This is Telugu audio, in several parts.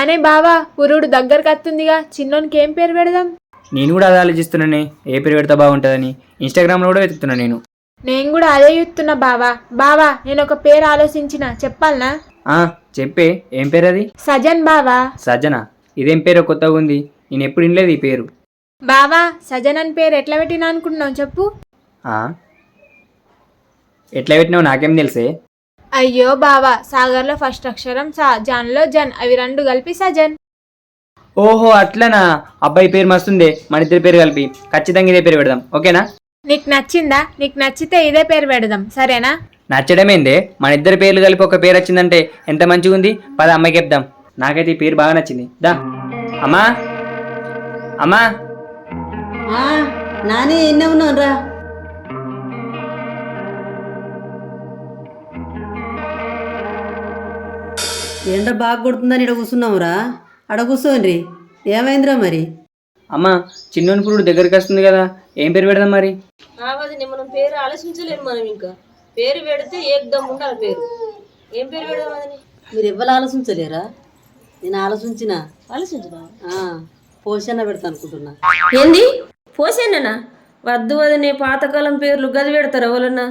కానీ బావా పురుడు దగ్గరకు వస్తుందిగా, చిన్నోనికి ఏం పేరు పెడదాం? నేను కూడా అదే ఆలోచిస్తున్నానే, ఏ పేరు పెడితే బాగుంటుందని. ఇన్స్టాగ్రామ్లో కూడా వెతుకుతున్నా నేను. నేను కూడా అదే చూస్తున్నా బావా. బావా నేను ఒక పేరు ఆలోచించిన, చెప్పాలనా? చెప్పే, ఏం పేరు అది? సజన్ బావా. సజన? ఇదేం పేరు కొత్తగా ఉంది, నేను ఎప్పుడు వినలేదు ఈ పేరు. బావా సజన్ అని పేరు ఎట్లా పెట్టినా అనుకుంటున్నావు చెప్పు? ఎట్లా పెట్టినావు నాకేం తెలుసే. అయ్యో బావా, సాగర్లో ఫస్ట్ అక్షరం సా, జాన్లో జన్, అవి రెండు కలిపి సజన్. ఓహో అట్లనా. అబ్బాయి పేరు మస్తుందే, మన ఇద్దరి పేరు కలిపి ఖచ్చితంగా ఇదే పేరు పెడదాం, ఓకేనా? నీకు నచ్చిందా? నీకు నచ్చితే ఇదే పేరు పెడదాం, సరేనా? నచ్చడమేందే, మన ఇద్దరి పేర్లు కలిపి ఒక పేరు వచ్చిందంటే ఎంత మంచిగా ఉంది. పద అమ్మాయికి చెప్దాం. నాకైతే ఈ పేరు బాగా నచ్చింది. దా అమ్మా, అమ్మా. నాని ఎన్నే ఉన్నాను రా. ఎండ బాగా కొడుతుందని ఇక్కడ కూర్చున్నావురా. అడ కూర్చోండి. ఏమైందిరా మరి? అమ్మా చిన్నోని పురుడు దగ్గరికి వస్తుంది కదా, ఏం పేరు పెడదాం మరి? మనం పేరు ఆలోచించలేము. మనం ఇంకా పేరు పెడితే ఏకదమ్ ఉండాలి పేరు. ఏం పేరు పెడదాం అని మీరు ఎవ్వరు ఆలోచించలేరా? నేను ఆలోచించిన పోషణ పెడతా అనుకుంటున్నా. ఏంది పోసేనా? వద్దు వదినే, పాతకాలం పేర్లు గది పెడతారు ఎవరన్నా.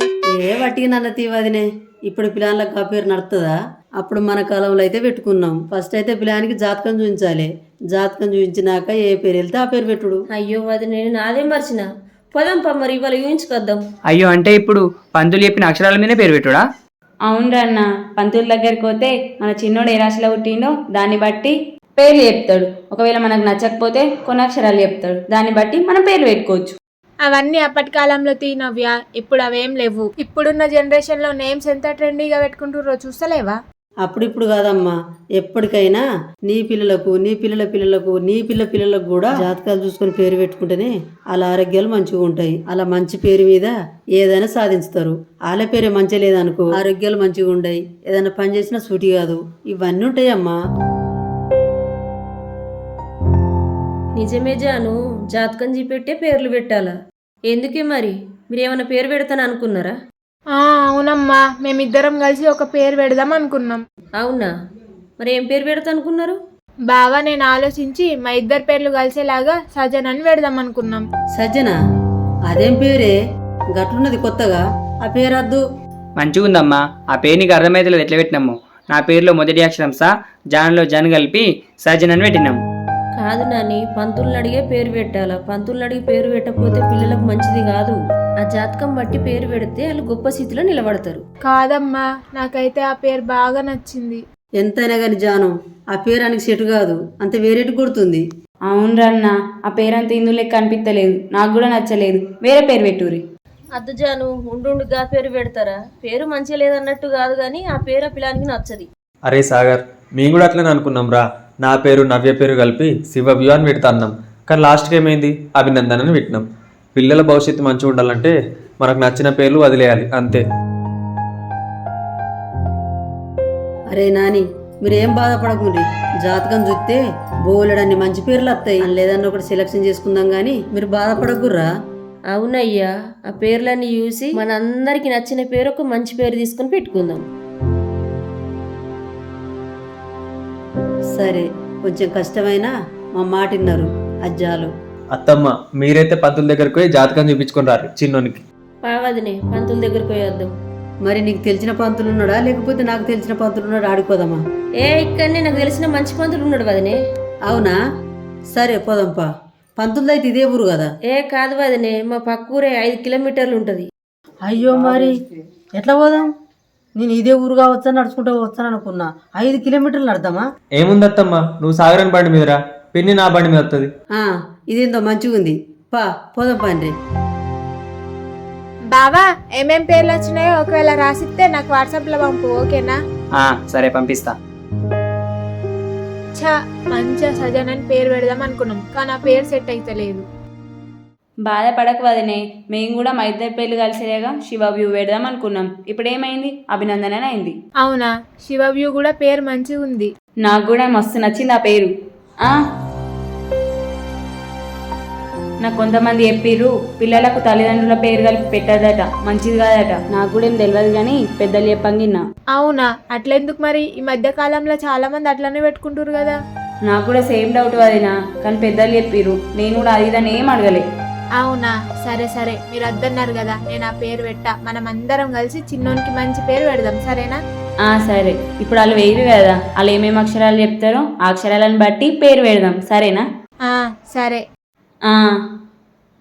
ఏ వట్టిగా నన్న తీవదినే, ఇప్పుడు పిలాన్లకు ఆ పేరు నడుతుందా? అప్పుడు మన కాలంలో అయితే పెట్టుకున్నాం. ఫస్ట్ అయితే పిలానికి జాతకం చూపించాలి. జాతకం చూపించినాక ఏ పేరు వెళ్తే ఆ పేరు పెట్టుడు. అయ్యో వదినే, నేను అదే మర్చిన. పోదాంపా మరి, ఇవాళ ఊహించుకొద్దాం. అయ్యో అంటే ఇప్పుడు పంతులు చెప్పిన అక్షరాల మీదే పేరు పెట్టుడా? అవునరన్న, పంతుల దగ్గరికి పోతే మన చిన్నోడు ఏ రాశిలో పుట్టిండో దాన్ని బట్టి పేర్లు చెప్తాడు. ఒకవేళ మనకు నచ్చకపోతే కొన్ని అక్షరాలు చెప్తాడు, దాన్ని బట్టి మనం పేర్లు పెట్టుకోవచ్చు. అవన్నీ అప్పటి కాలంలో తీనవ్య, ఇప్పుడు అవేం లేవు. ఇప్పుడున్న జనరేషన్ లో నేమ్స్ ఎంత ట్రెండీగా పెట్టుకుంటుర్రో చూస్తలేవా? అప్పుడిప్పుడు కాదమ్మా, ఎప్పటికైనా నీ పిల్లలకు, నీ పిల్లల పిల్లలకు, నీ పిల్లలకు కూడా జాతకాలు చూసుకొని పేరు పెట్టుకుంటేనే వాళ్ళ ఆరోగ్యాలు మంచిగా ఉంటాయి. అలా మంచి పేరు మీద ఏదైనా సాధించుతారు. వాళ్ళ పేరే మంచిగా లేదనుకో, ఆరోగ్యాలు మంచిగా ఉండయి, ఏదైనా పని చేసినా సూటి కాదు. ఇవన్నీ ఉంటాయమ్మా. నిజమే జాను, జాతకం చూపెట్టే పేర్లు పెట్టాలా? ఎందుకే మరి, మీరేమైనా పేరు పెడతాను అనుకున్నారా? అవునమ్మా, మేమిద్దరం కలిసి ఒక పేరు పెడదాం అనుకున్నాం. అవునా, మరి ఏం పేరు పెడతా అనుకున్నారు? బావా నేను ఆలోచించి మా ఇద్దరు పేర్లు కలిసేలాగా సజన్ అని పెడదాం అనుకున్నాం. సజ్జన? అదేం పేరే గట్లున్నది కొత్తగా, ఆ పేరు వద్దు. మంచిగా ఉందమ్మా, ఆ పేరు నీకు అర్థమైతే ఎట్లా పెట్టినాము. నా పేరులో మొదటి అక్షరం సా, జాన్లో జన్ కలిపి సజన్ అని పెట్టినాము. కాదు నాని, పంతులను అడిగే పేరు పెట్టాలా. పంతులను అడిగి పేరు పెట్టకపోతే పిల్లలకు మంచిది కాదు. ఆ జాతకం బట్టి పేరు పెడితే వాళ్ళు గొప్ప స్థితిలో నిలబడతారు. కాదమ్మా, నాకైతే ఆ పేరు బాగా నచ్చింది. ఎంతైనా గాని జాను, ఆ పేరు ఆయనకి సెటు కాదు, అంత వేరేటి కొడుతుంది. అవునరన్న, ఆ పేరు అంత ఇందు లెక్క అనిపించలేదు, నాకు కూడా నచ్చలేదు. వేరే పేరు పెట్టుర్రి. అద్దు జాను, ఉండుగా పేరు పెడతారా? పేరు మంచిగా లేదన్నట్టు కాదు కానీ ఆ పేరు ఆ పిల్లానికి నచ్చది. అరే సాగర్, మేము కూడా అట్లనే అనుకున్నాం రా. నా పేరు నవ్య పేరు కలిపి శివవ్యూ అని పెడతా అన్నాం. కానీ లాస్ట్కి ఏమైంది, అభినందన్ అని పెట్టినాం. పిల్లల భవిష్యత్తు మంచిగా ఉండాలంటే మనకు నచ్చిన పేర్లు వదిలేయాలి, అంతే. అరే నాని, మీరేం బాధపడకండి. జాతకం చూస్తే బోలెడన్ని మంచి పేర్లు వస్తాయి. లేదన్నా ఒకటి సెలక్షన్ చేసుకుందాం గానీ మీరు బాధపడకుర్రా. అవునయ్యా, ఆ పేర్లన్నీ చూసి మనందరికి నచ్చిన పేరు ఒక మంచి పేరు తీసుకుని పెట్టుకుందాం. సరే, కొంచెం కష్టమైనా మా మాట విన్నారు అజ్జాలు. అత్తమ్మ, మీరైతే పంతుల దగ్గరికి పోయి జాతకం చూపించుకొని రారు చిన్నోనికి. పావదినే, పంతుల దగ్గరికి పోయేద్దాం. మరి నీకు తెలిసిన పంతులు ఉన్నాడా, లేకపోతే నాకు తెలిసిన పంతులు ఉన్నాడా ఆడిపోదామా? ఇక్కడనే నాకు తెలిసిన మంచి పంతులు ఉన్నాడు వదినే. అవునా? సరే పోదాంపా. పంతులది అయితే ఇదే ఊరు కదా? కాదు వదినే, మా పక్క ఊరే 5 కిలోమీటర్లు ఉంటది. అయ్యో, మరి ఎట్లా పోదాం? నేను ఇదే ఊరు కావచ్చా, నడుచుకుంటూ వచ్చాను అనుకున్నా. 5 కిలోమీటర్లు నడదామా? ఏముంది అత్తమ్మ, నువ్వు సాగరని బండి మీదరా, పిన్ని నా బండి మీద వస్తుంది. ఇదేందో మంచిగా ఉంది, పోదాం పండ్రి. బావా ఏమేం పేర్లు వచ్చినాయో ఒకవేళ రాసిస్తే నాకు వాట్సాప్ లో పంపు, ఓకేనా? సరే పంపిస్తా. మంచిగా సజన్ అని పేరు పెడదాం అనుకున్నాం, కానీ ఆ పేరు సెట్ అయితే లేదు. బాధపడకు వదినే, మేము కూడా మా ఇద్దరి పేర్లు కలిసేలాగా శివవ్యూ పెడదాం అనుకున్నాం. ఇప్పుడు ఏమైంది, అభినందన అని అయింది. అవునా? శివవ్యూ కూడా పేరు మంచిగా ఉంది. నాకు కూడా మస్తు నచ్చింది ఆ పేరు. నాకు కొంతమంది చెప్పిర్రు పిల్లలకు తల్లిదండ్రుల పేరు కలిపి పెట్టదట, మంచిది కాదట. నాకు కూడా ఏం తెలియదు కానీ పెద్దలు చెప్పంగిన్నా. అవునా? అట్లెందుకు మరి? ఈ మధ్య కాలంలో చాలా మంది అట్లనే పెట్టుకుంటారు కదా. నాకు కూడా సేమ్ డౌట్ వదినా, కానీ పెద్దలు చెప్పిర్రు, నేను కూడా అది ఇదని ఏం అడగలే. అవునా, సరే సరే, మీరు వద్దన్నారు కదా, నేను ఆ పేరు పెట్టా. మనం అందరం కలిసి చిన్నోనికి మంచి పేరు పెడదాం, సరేనా? సరే, ఇప్పుడు వాళ్ళు వేయరు కదా, వాళ్ళు ఏమేమి అక్షరాలు చెప్తారో ఆ అక్షరాలను బట్టి పేరు పెడదాం, సరేనా? సరే.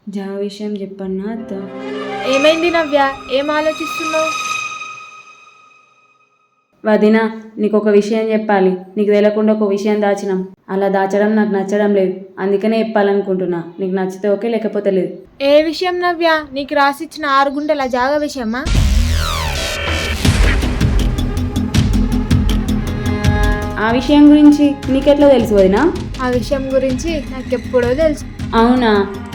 జా విషయం చెప్పన్నా అత్త. ఏమైంది నవ్య, ఏం ఆలోచిస్తున్నావు? వదినా, నీకు ఒక విషయం చెప్పాలి. నీకు తెలియకుండా ఒక విషయం దాచినాం. అలా దాచడం నాకు నచ్చడం లేదు, అందుకనే చెప్పాలనుకుంటున్నా. నీకు నచ్చితే ఓకే, లేకపోతే లేదు. ఏ విషయం నవ్య? నీకు రాసిచ్చిన 6 గుంటల జాగా విషయమా? ఆ విషయం గురించి నీకెట్లా తెలుసు వదినా? ఆ విషయం గురించి నాకెప్పుడో తెలుసు. అవునా,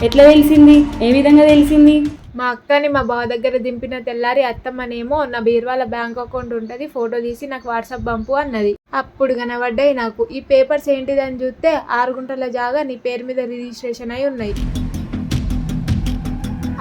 ఎట్లా తెలిసింది? ఏ విధంగా తెలిసింది? మా అక్కని మా బావ దగ్గర దింపిన తెల్లారి అత్తమ్మనేమో నా బీర్వాల బ్యాంక్ అకౌంట్ ఉంటుంది, ఫోటో తీసి నాకు వాట్సాప్ పంపు అన్నది. అప్పుడు కనబడ్డాయి నాకు. ఈ పేపర్స్ ఏంటిదని చూస్తే 6 గుంటల జాగా నీ పేరు మీద రిజిస్ట్రేషన్ అయి ఉన్నాయి.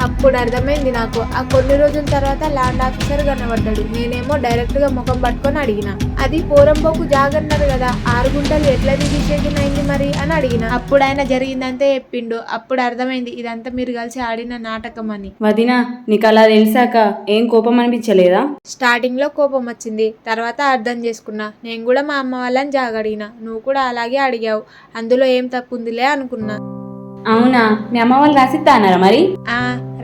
అప్పుడు అర్థమైంది నాకు. ఆ కొన్ని రోజుల తర్వాత ల్యాండ్ ఆఫీసర్ కనబడ్డాడు. నేనేమో డైరెక్ట్ గా ముఖం పట్టుకొని అడిగిన, అది పోరంపోకు జాగన్నారు కదా, 6 గుంటలు ఎట్లా రిజిస్ట్రేషన్ అయింది మరి అని అడిగిన. అప్పుడు ఆయన జరిగిందంతే చెప్పిండు. అప్పుడు అర్థమైంది ఇదంతా మీరు కలిసి ఆడిన నాటకం అని. వదినా, నీకు అలా తెలిసాక ఏం కోపం అనిపించలేదా? స్టార్టింగ్ లో కోపం వచ్చింది, తర్వాత అర్థం చేసుకున్నా. నేను కూడా మా అమ్మ వాళ్ళని జాగడిగిన, నువ్వు కూడా అలాగే అడిగావు. అందులో ఏం తప్పుందిలే అనుకున్నా. అవునా, మీ అమ్మ వాళ్ళు రాసిస్తా అన్నారా మరి?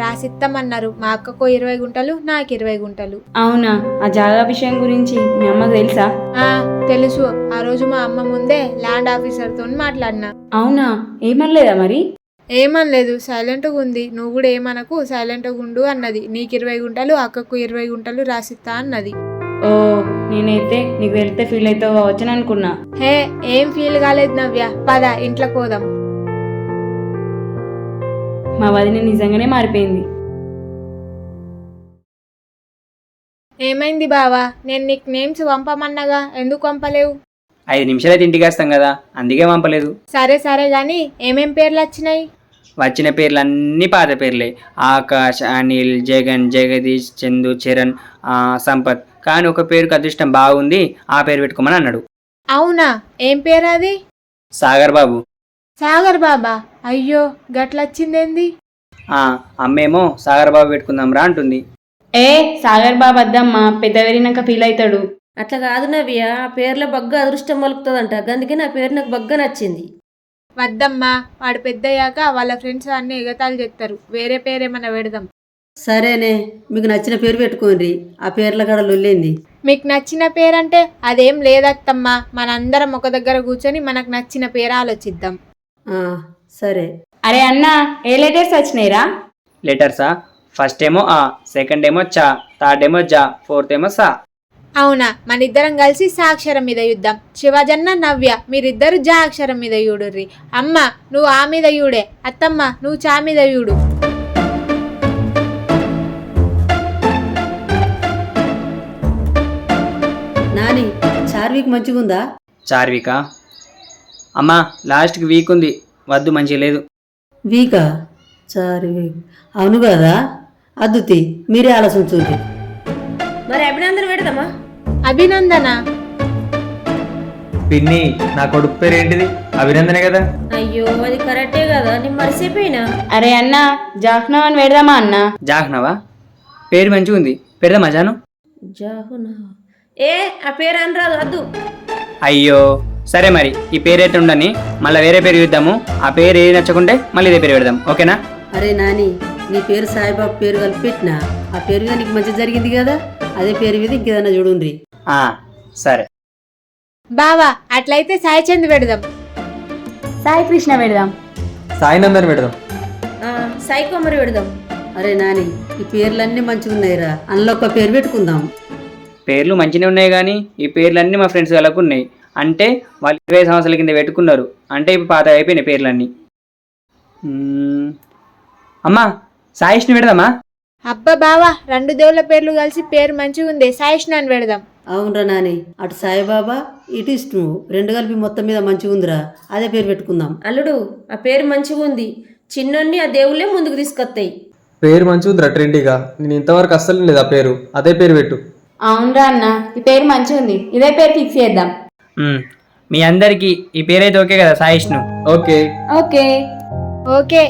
రాసిస్తామన్నారు. మా అక్కకు 20 గుంటలు, నాకు 20 గుంటలు. అవునా, ఆ జాగా విషయం గురించి మీ అమ్మకు తెలుసా? తెలుసు. ఆ రోజు మా అమ్మ ముందే ల్యాండ్ ఆఫీసర్ తో మాట్లాడినా. అవునా, ఏమనలేదా మరి? ఏమనలేదు, సైలెంట్గా ఉంది. నువ్వు కూడా ఏమనకు, సైలెంట్గా ఉండు అన్నది. నీకు 20 గుంటలు, అక్కకు 20 గుంటలు రాసిస్తా అన్నది. ఓ, నేనైతే నీకు వెళ్తే ఫీల్ అవుతావు కావచ్చని అనుకున్నా. హే, ఏం ఫీల్ కాలేదు నవ్య, పద ఇంట్లో పోదాం. మా వదిన నిజంగానే మారిపోయింది. ఏమైంది బావా? నేను నీకు నేమ్స్ పంపమన్నగా, ఎందుకు పంపలేవు? 5 నిమిషాలైతే ఇంటికి వస్తాం కదా, అందుకే పంపలేదు. సరే సరే గాని ఏమేం పేర్లు వచ్చినాయి? వచ్చిన పేర్లన్నీ పాత పేర్లే. ఆకాష్, అనిల్, జగన్, జగదీష్, చందు, చరణ్, సంపత్. కానీ ఒక పేరుకి అదృష్టం బాగుంది, ఆ పేరు పెట్టుకోమని అన్నాడు. అవునా, ఏం పేరు అది? సాగర్ బాబు. సాగర్ బాబా? అయ్యో, గట్లొచ్చిందేంది? అమ్మేమో సాగర్ బాబు పెట్టుకుందాం రా అంటుంది. సాగర్ బాబు వద్దమ్మా, పెద్ద వెరినాక ఫీల్ అవుతాడు. అట్లా కాదు నవ్య, ఆ పేర్లో బగ్గా అదృష్టం మొలుకుతుందంట, అందుకే నా పేరు నాకు బగ్గా నచ్చింది. వద్దమ్మా, వాడు పెద్దయ్యాక వాళ్ళ ఫ్రెండ్స్ అన్ని ఎగతాలు చెప్తారు. వేరే పేరేమన్నా పెడదాం. సరేనే, మీకు నచ్చిన పేరు పెట్టుకోండి. ఆ పేర్ల కాడ లొల్లేంది? మీకు నచ్చిన పేరంటే అదేం లేదత్తమ్మా. మనందరం ఒక దగ్గర కూర్చొని మనకు నచ్చిన పేరు ఆలోచిద్దాం. సరే. అరే అన్న, ఏ లెటర్స్ వచ్చినాయిరా? లెటర్సా? ఫస్ట్ ఏమో ఆ, సెకండ్ ఏమో చా, థర్డ్ ఏమో జా, ఫోర్త్ ఏమో సా. అవునా, మనిద్దరం కలిసి సా అక్షరం మీద యుద్ధం. శివజన్న, నవ్య మీరిద్దరు జా అక్షరం మీద యూడుర్రి. అమ్మ నువ్వు ఆ మీద యూడే, అత్తమ్మ నువ్వు చా మీద యూడు. నాని, చార్విక్ మంచిగుందా? చార్విక? అమ్మా, లాస్ట్కి వీక్ ఉంది, వద్దు, మంచిగా లేదు. వీకా? చార్విక్ అవును కదా. అద్దుతి, మీరే ఆలోచించుండ్రి. మరి అభినందన పెడదామా? అభినందన? పిన్ని, నా కొడుకు పేరు ఏంటిది? అభినందనే కదా. అయ్యో, అది కరెక్టే కదా, నేను మర్చిపోయినా. అరే అన్న, జాహ్నవ్ అని పెడదామా అన్న? జాహ్నవా? పేరు మంచిగా ఉంది, పెడదామా జాను? జాహునా? ఆ పేరు అని రాదు, వద్దు. అయ్యో, సరే మరి ఈ పేరు అయితే ఉండని, మళ్ళీ వేరే పేరు చూద్దాము. ఆ పేరు ఏది నచ్చకుంటే మళ్ళీ ఇదే పేరు పెడదాం, ఓకేనా? అరే నాని, నీ పేరు సాయిబాబు పేరు కలిపి పెట్టినా, ఆ పేరు మీద నీకు మంచి జరిగింది కదా, అదే పేరు మీద ఇంకేదన్నా చూడుండ్రి. సరే బావా, అట్లయితే సాయి చంద్ పెడదాం. సాయి కృష్ణ పెడదాం. సాయినందన్ పెడదాం. సాయి కుమారి పెడదాం. అరే నాని, ఈ పేర్లన్నీ మంచిగా ఉన్నాయిరా, అందులో ఒక పేరు పెట్టుకుందాం. పేర్లు మంచిగా ఉన్నాయి, కానీ ఈ పేర్లన్నీ మా ఫ్రెండ్స్ వాళ్ళకు ఉన్నాయి. అంటే వాళ్ళు 20 సంవత్సరాల కింద పెట్టుకున్నారు, అంటే ఇప్పుడు పాత అయిపోయినాయి పేర్లన్నీ. అమ్మా, సాయిష్ని పెడదామా? అబ్బా బావా, 2 దేవుళ్ళ పేర్లు కలిసి పేరు మంచిగా ఉంది, సాయిష్ణ అని పెడదాం. అవునరా నాని, అటు సాయిబాబా ఇటు ఇష్టు 2 కలిపి మొత్తం మీద మంచిగా ఉందిరా, అదే పేరు పెట్టుకుందాం. అల్లుడు, ఆ పేరు మంచిగా ఉంది. చిన్నోన్ని ఆ దేవుళ్ళే ముందుకు తీసుకొస్తాయి. పేరు మంచిగా ఉందిరా, ట్రెండీగా. నేను ఇంతవరకు అస్సలు లేదు ఆ పేరు, అదే పేరు పెట్టు. అవునరా అన్న, ఈ పేరు మంచిగా ఉంది, ఇదే పేరు ఫిక్స్ చేద్దాం. మీ అందరికి ఈ పేరైతే ఓకే కదా సాయిష్ను? ఓకే. ఓకే. ఓకే.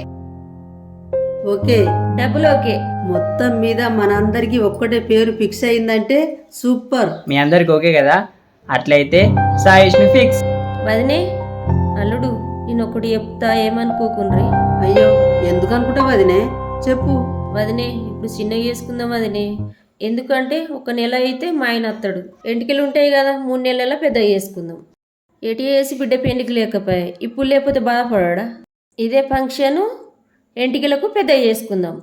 ఓకే. డబ్బులు ఓకే. మొత్తం మీద మనందరికి ఒక్కటే పేరు ఫిక్స్ అయిందంటే సూపర్. మీ అందరికి ఓకే కదా? అట్లయితే సాయిష్ను ఫిక్స్. వదినే, అల్లుడు నేను ఒకటి చెప్తా, ఏమనుకోకుండ్రి. అయ్యో ఎందుకు అనుకుంటావు వదినే, చెప్పు. వదినే ఇప్పుడు చిన్నగా చేసుకుందాం వదినే. ఎందుకంటే ఒక నెల అయితే మా ఆయన అత్తడు, ఎంటికలు ఉంటాయి కదా, 3 నెలల పెద్ద చేసుకుందాం. ఎటు చేసి బిడ్డ పెండికి లేకపోయాయి, ఇప్పుడు లేకపోతే బాధపడా. ఇదే ఫంక్షను ఎంటికలకు పెద్ద చేసుకుందాం,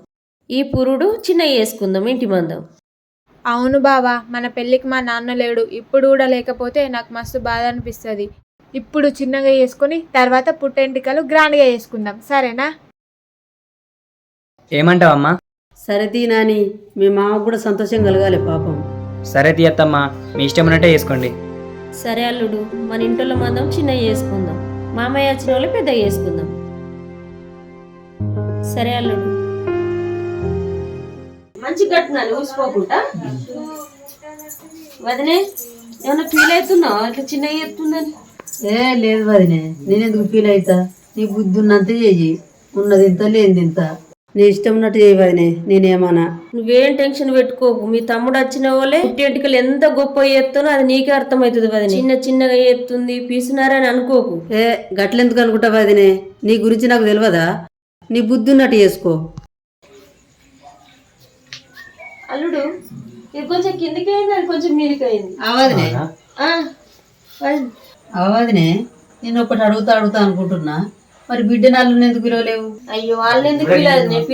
ఈ పురుడు చిన్న చేసుకుందాం ఇంటి మందం. అవును బావా, మన పెళ్ళికి మా నాన్న లేడు, ఇప్పుడు కూడా లేకపోతే నాకు మస్తు బాధ అనిపిస్తుంది. ఇప్పుడు చిన్నగా చేసుకుని తర్వాత పుట్టెంటికలు గ్రాండ్గా చేసుకుందాం, సరేనా? ఏమంటావమ్మా? సరే నాని, మీ మామకు కూడా సంతోషం కలగాలి పాపం. సరే తీయత్తమ్మా, మీ ఇష్టం ఉన్నట్టే చేసుకోండి. సరే అల్లుడు, మన ఇంట్లో మందం చిన్న చేసుకుందాం, మామయ్య వచ్చిన వాళ్ళు పెద్ద చేసుకుందాం. సరే అల్లుడు. మంచి కట్టినాను ఊసిపోకుండా. వదినే ఏమన్నా ఫీల్ అవుతున్నావు అట్లా చిన్నగా చెప్తుందని? లేదు వదినే, నేనెందుకు ఫీల్ అవుతా, నీ బుద్ధి ఉన్నంత చెయ్యి, ఉన్నది ఇంత లేనిది ఇంత, నీ ఇష్టం ఉన్నట్టు చేయి వదినే, నేనేమన్నా. నువ్వేం టెన్షన్ పెట్టుకోకు, మీ తమ్ముడు వచ్చిన వాళ్ళే పుట్టేంటికలు ఎంత గొప్ప చేస్తానో అది నీకే అర్థమవుతుంది వదినే. చిన్న చిన్నగా చేస్తుంది పీసున్నారని అనుకోకు. గట్లెందుకు అనుకుంటా వదినే, నీ గురించి నాకు తెలియదా, నీ బుద్ధి ఉన్నట్టు చేసుకో. అల్లుడు ఇది కొంచెం కిందికి అయింది, అది కొంచెం మీదికి అయింది. అవదినే వదినే, నేను ఒకటి అడుగుతా అనుకుంటున్నా, మరి బిడ్డ నాళ్ళు ఎందుకు పిలవలేవు? అయ్యో వాళ్ళు ఎందుకు పిలదు, నేను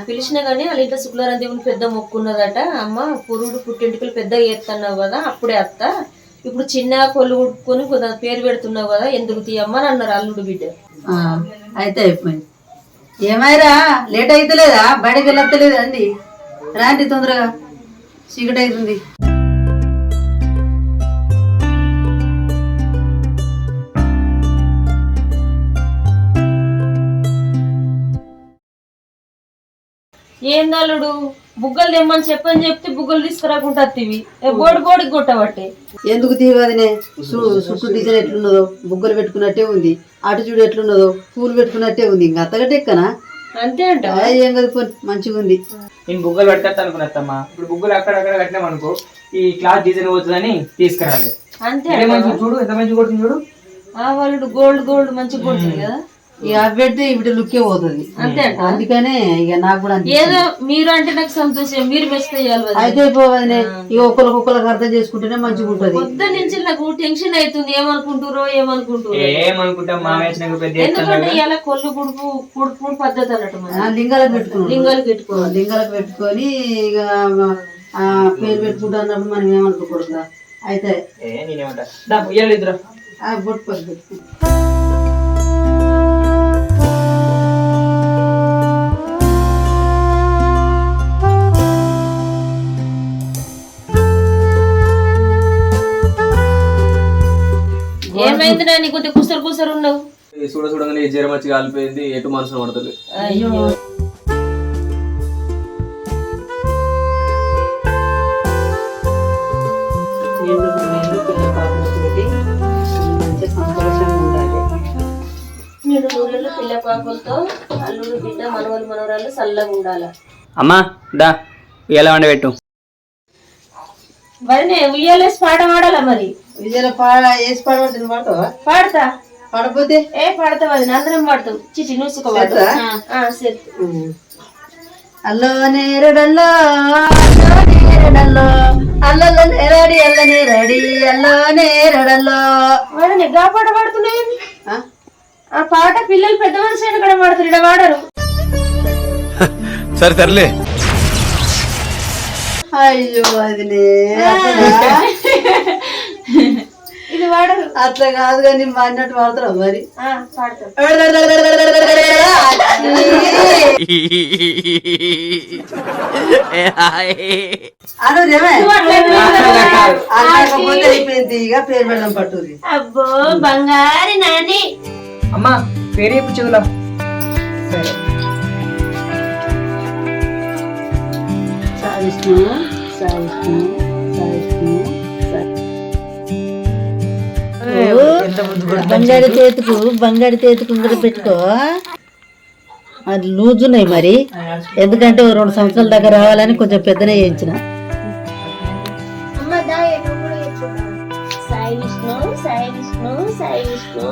పిలిచినా కానీ వాళ్ళ ఇంట్లో శుక్లారం దేవుని పెద్ద మొక్కు ఉన్నదట. అమ్మ పురుడు పుట్టింటికలు పెద్దగా చేస్తున్నావు కదా, అప్పుడే అత్త, ఇప్పుడు చిన్న కొల్లు కుట్టుకొని కొంత పేరు పెడుతున్నావు కదా, ఎందుకు తీయమ్మా అని అన్నారు అల్లుడు బిడ్డ. అయితే అయిపోయింది. ఏమైరా లేట్ అయితలేదా, బయటకు వెళ్ళత్తలేదా అండి? రాండి తొందరగా, చీకటి అవుతుంది. ఏందల్లుడు బుగ్గలు తెమ్మని చెప్పని చెప్తే బుగ్గలు తీసుకురాకుండా బోడికి కొట్టబట్టే. ఎందుకు తీవదినే, చుట్టూ డిజైన్ ఎట్లున్నదో, బుగ్గలు పెట్టుకున్నట్టే ఉంది, అటు చూడు ఎట్లున్నదో, పూలు పెట్టుకున్నట్టే ఉంది, ఇంకా అంతకంటే ఎక్కనా? అంతే అంట. ఏం కదా పోనీ, మంచిగా ఉంది. నేను బుగ్గలు పట్టుకొస్తా అనుకున్నత్తమ్మా, ఇప్పుడు బుగ్గలు అక్కడక్కడ కట్టినామనుకో ఈ క్లాత్ డిజైన్ పోతుందని తీసుకురాలి. అంతే చూడు ఎంత మంచి కొడుతుంది చూడు. వాళ్ళు గోల్డ్ మంచిగా కొడుతుంది కదా, ఇక అవి పెడితే ఇప్పుడు లుక్కే పోతుంది. అంతే అందుకనే ఇక నాకు కూడా ఏదో మీరు అంటే నాకు సంతోషం, మీరు బెస్ట్ చేయాలి. అయితే పోవదినే, ఇక ఒకరికి అర్థం చేసుకుంటేనే మంచిగా ఉంటది. పొద్దు నుంచి నాకు టెన్షన్ అవుతుంది, ఏమనుకుంటారో ఏమనుకుంటాం మా వేసిన పెద్ద ఎందుకంటే ఇలా కొల్లు కుడుపు పద్ధతి అన్నట్టు లింగాలకు పెట్టుకున్నాం, లింగాలకు పెట్టుకొని ఇక పేరు పెట్టుకుంటా అన్నప్పుడు మనం ఏమనుకోకూడదు. అయితే నేనేమంటా బొట్టు పని పెట్టుకుంటాం. ఏమైంది నాని కొద్దిగా కూసరు ఉన్నావు? చూడగానే జ్వరం వచ్చి కాలిపోయింది, ఎటు మనసులో పడుతుంది. అయ్యో నేను నూనెలో పిల్ల పాపలతో అల్లుడు బిడ్డ మనవరాలు చల్లగా ఉండాల. అమ్మా దా ఉయ్యాల వండబెట్టు. వదినే ఉయ్యాలేసి పాట పాడాలా మరి? వేసి పాడబడుతుంది, పాడతావా? పాడతా. పాడపోతే పాడతా వదిన, అందరం పాడతాం. చిచి నూసుకో సరే. అల్లో నేరడల్లో అల్లలో నేరాడి అల్లో నేరడల్లో. వదినే గా పాట పాడుతున్నాయి. ఆ పాట పిల్లలు పెద్ద మనిషి అయిన కూడా పాడతారు, ఇక్కడ పాడరు. సరే సర్లే. అయ్యో వదిలే, ఇది వాడరు. అట్లా కాదు కానీ మా అన్నట్టు వాడతారా మరి? అనకపోతే అయిపోయింది, ఇక పేరు పెడదాం పట్టుది. అబ్బో బంగారి నాని. అమ్మా పేరు చెప్పు చెవులా. సాయిష్ణు సాయిష్ణు సాయిష్ణు. బంగాడి చేతికి ఉంగరం పెట్టుకో. అది లూజ్ ఉన్నాయి మరి, ఎందుకంటే 2 సంవత్సరాల దాకా రావాలని కొంచెం పెద్దనే చేయించిన. అమ్మ దా నువ్వు కూడా చేస్తున్నావు. సాయి విష్ణు సాయి విష్ణు సాయి విష్ణు.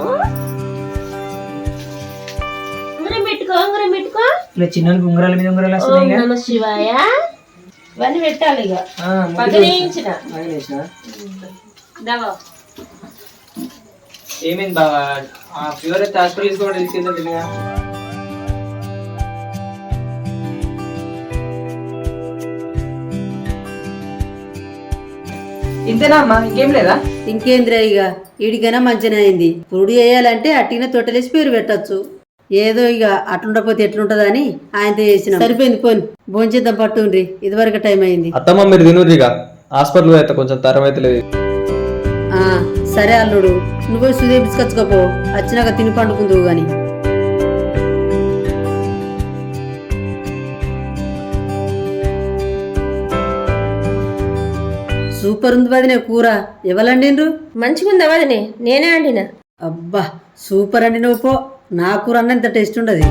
ఉంగరం పెట్టుకో ఉంగరం పెట్టుకో. ఇలా చిన్న ఉంగరాల మీద ఉంగరాలు ఓం వస్తున్నాయి నమ శివాయ. ఇవన్నీ పెట్టాలి ఇక పగలేయించిన. దావా ఏమైంది బావా? ఆ ఫీవర్ అయితే హాస్పిటల్ తీసుకోవడం తీసుకెళ్తాను. ఇంతేనా అమ్మా, ఇంకేం లేదా? ఇంకేంద్రా ఇక ఈడికైనా మంచిగా అయింది. పురుడు వేయాలంటే అట్టిన తొట్టలేసి పేరు పెట్టచ్చు. ఏదో ఇక అట్లుండకపోతే ఎట్లుంటదని ఆయనతో చేసిన. సరిపోయింది, పోని భోంచేద్దాం పట్టుండ్రి, ఇదివరకు టైం అయింది. అత్తమ్మ మీరు తినుర్రిగా, హాస్పిటల్ అయితే కొంచెం తరం అయితే లేదు. ఆ సరే అల్లుడు, నువ్వు సుదే బిస్కచ్చుకోపో, వచ్చినాక తిని పండుకుందువు గాని. సూపర్ ఉంది వదినే కూర. ఎవరండిండ్రు? మంచిగుందా వదినే? నేనే అండినా. అబ్బా సూపర్ అండి. నువ్వు పో, నా కూర అన్న ఇంత టేస్ట్ ఉండదు.